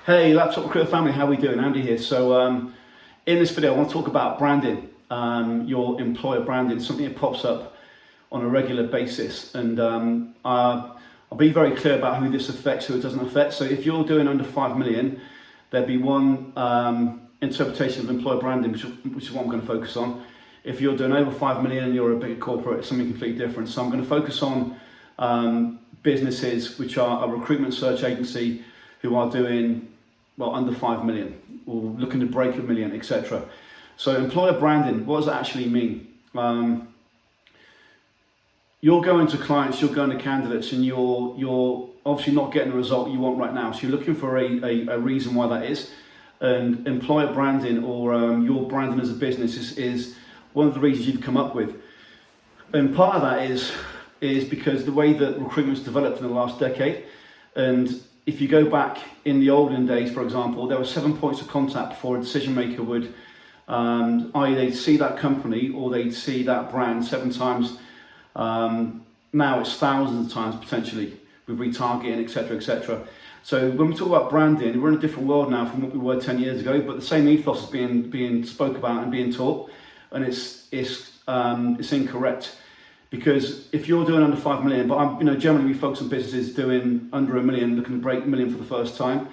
Hey, Laptop Recruiter family, how are we doing? Andy here. So in this video, I want to talk about branding, your employer branding, something that pops up on a regular basis. And I'll be very clear about who this affects, who it doesn't affect. So if you're doing under 5 million, there'd be one interpretation of employer branding, which is what I'm going to focus on. If you're doing over 5 million, you're a bigger corporate, it's something completely different. So I'm going to focus on businesses which are a recruitment search agency who are doing under 5 million or looking to break 1 million, etc. So employer branding, what does that actually mean? You're going to clients, you're going to candidates, and you're obviously not getting the result you want right now. So you're looking for a reason why that is. And employer branding or your branding as a business is one of the reasons you've come up with. And part of that is because the way that recruitment's developed in the last decade. And if you go back in the olden days, for example, there were 7 points of contact before a decision maker would, i.e. they'd see that company or they'd see that brand 7 times. Now it's thousands of times potentially with retargeting, etc., etc. So when we talk about branding, we're in a different world now from what we were 10 years ago, but the same ethos is being spoke about and being taught, and it's incorrect. Because if you're doing under 5 million, but generally we focus on businesses doing under 1 million, looking to break 1 million for the first time,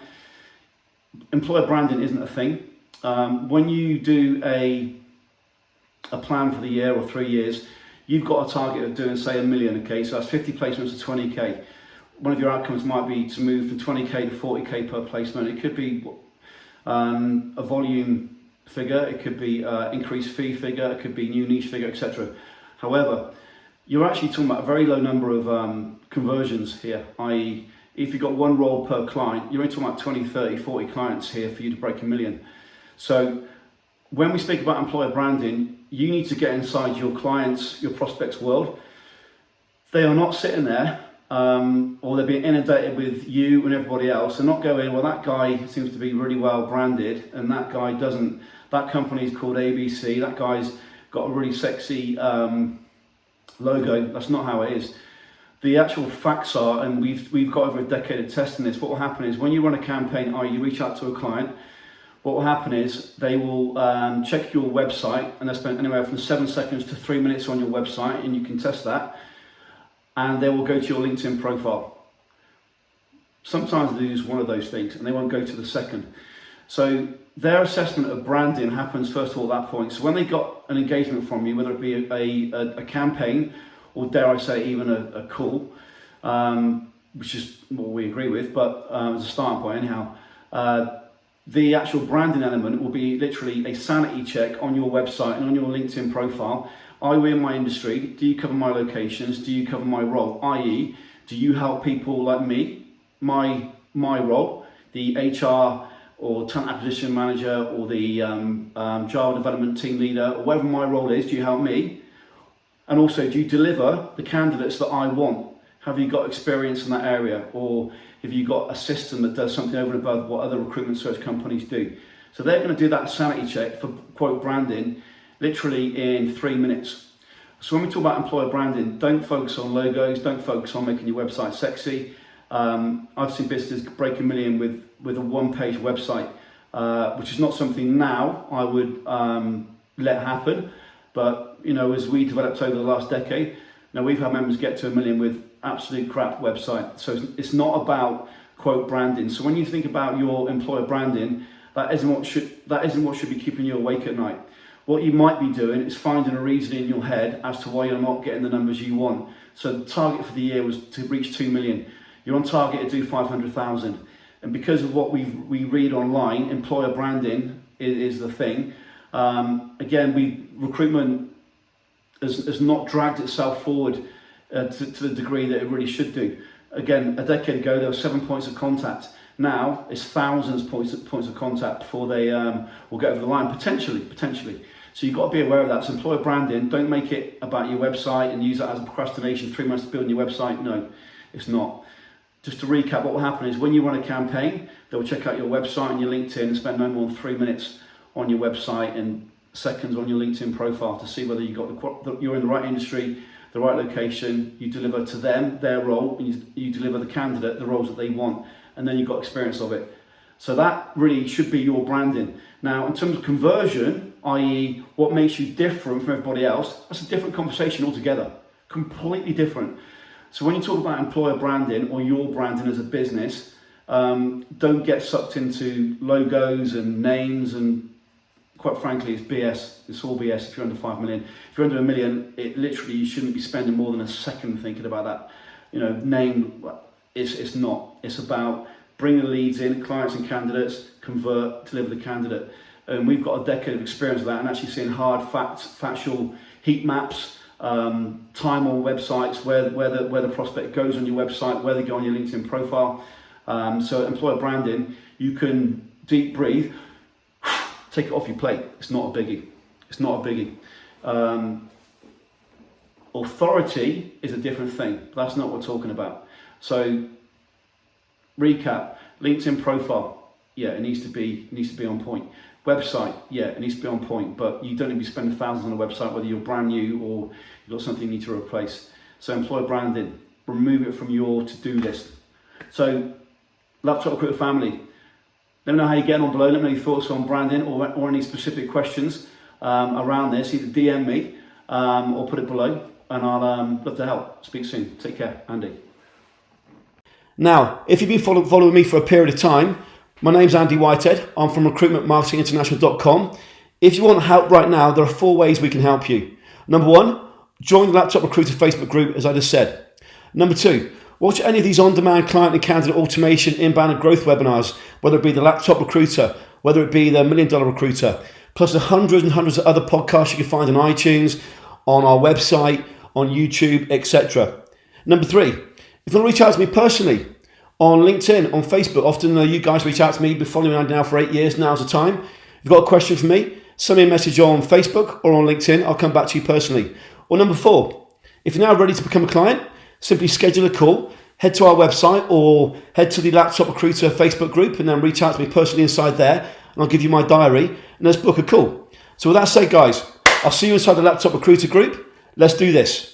employer branding isn't a thing. When you do a plan for the year or 3 years, you've got a target of doing, say, 1 million, okay? So that's 50 placements to 20K. One of your outcomes might be to move from 20K to 40K per placement. It could be a volume figure, it could be increased fee figure, it could be new niche figure, etc. However, you're actually talking about a very low number of conversions here, i.e. if you've got one role per client, you're only talking about 20, 30, 40 clients here for you to break 1 million. So when we speak about employer branding, you need to get inside your clients, your prospects' world. They are not sitting there or they're being inundated with you and everybody else. They're not going, well, that guy seems to be really well branded and that guy doesn't. That company's called ABC, that guy's got a really sexy logo. That's not how it is. The actual facts are, and we've got over a decade of testing this, what will happen is when you run a campaign, or you reach out to a client, what will happen is they will check your website, and they spend anywhere from 7 seconds to 3 minutes on your website, and you can test that, and they will go to your LinkedIn profile. Sometimes they use one of those things and they won't go to the second. So their assessment of branding happens first of all at that point. So when they got an engagement from you, whether it be a campaign or dare I say even a call, which is what we agree with, but as a starting point anyhow, the actual branding element will be literally a sanity check on your website and on your LinkedIn profile. Are you in my industry? Do you cover my locations? Do you cover my role? I.e., do you help people like me, my role, the HR or talent acquisition manager or the Java development team leader, or whatever my role is, do you help me? And also, do you deliver the candidates that I want? Have you got experience in that area? Or have you got a system that does something over and above what other recruitment search companies do? So they're going to do that sanity check for quote branding literally in 3 minutes. So when we talk about employer branding, don't focus on logos, don't focus on making your website sexy. I've seen businesses break 1 million with a one-page website, which is not something now I would let happen. But as we developed over the last decade, now we've had members get to 1 million with absolute crap website. So it's not about quote branding. So when you think about your employer branding, that isn't what should be keeping you awake at night. What you might be doing is finding a reason in your head as to why you're not getting the numbers you want. So the target for the year was to reach 2 million. You're on target to do 500,000. And because of what we read online, employer branding is the thing. Again, recruitment has not dragged itself forward to the degree that it really should do. Again, a decade ago, there were 7 points of contact. Now, it's thousands of points of contact before they will get over the line, potentially. So you've got to be aware of that. So employer branding, don't make it about your website and use that as a procrastination, 3 months to build your website. No, it's not. Just to recap, what will happen is when you run a campaign, they'll check out your website and your LinkedIn and spend no more than 3 minutes on your website and seconds on your LinkedIn profile to see whether you're in the right industry, the right location, you deliver to them their role, and you deliver the candidate the roles that they want, and then you've got experience of it. So that really should be your branding. Now, in terms of conversion, i.e. what makes you different from everybody else, that's a different conversation altogether, completely different. So when you talk about employer branding or your branding as a business, don't get sucked into logos and names, and quite frankly, it's BS. It's all BS if you're under 5 million. If you're under $1 million, it literally, you shouldn't be spending more than a second thinking about that. You know, name, it's not. It's about bring the leads in, clients and candidates, convert, deliver the candidate. And we've got a decade of experience with that, and actually seeing hard factual heat maps, time on websites, where the prospect goes on your website, where they go on your LinkedIn profile. So employer branding, you can deep breathe, take it off your plate. It's not a biggie. It's not a biggie. Authority is a different thing, but that's not what we're talking about. So recap, LinkedIn profile, yeah, it needs to be on point. Website, yeah, it needs to be on point, but you don't need to be spending thousands on a website, whether you're brand new or you've got something you need to replace. So employer branding, remove it from your to-do list. So Laptop Recruiter family, let me know how you're getting on below. Let me know your thoughts on branding or any specific questions around this. Either DM me or put it below, and I'll love to help. Speak soon. Take care, Andy. Now, if you've been following me for a period of time, my name's Andy Whitehead. I'm from recruitmentmarketinginternational.com. If you want help right now, there are 4 ways we can help you. Number 1, join the Laptop Recruiter Facebook group, as I just said. Number 2, watch any of these on-demand client and candidate automation, inbound and growth webinars, whether it be the Laptop Recruiter, whether it be the $1 Million Recruiter, plus the hundreds and hundreds of other podcasts you can find on iTunes, on our website, on YouTube, etc. Number 3, if you want to reach out to me personally, on LinkedIn, on Facebook, often you guys reach out to me. You've been following me now for 8 years. Now's the time. If you've got a question for me, send me a message on Facebook or on LinkedIn. I'll come back to you personally. Or number 4, if you're now ready to become a client, simply schedule a call, head to our website or head to the Laptop Recruiter Facebook group and then reach out to me personally inside there, and I'll give you my diary and let's book a call. So with that said, guys, I'll see you inside the Laptop Recruiter group. Let's do this.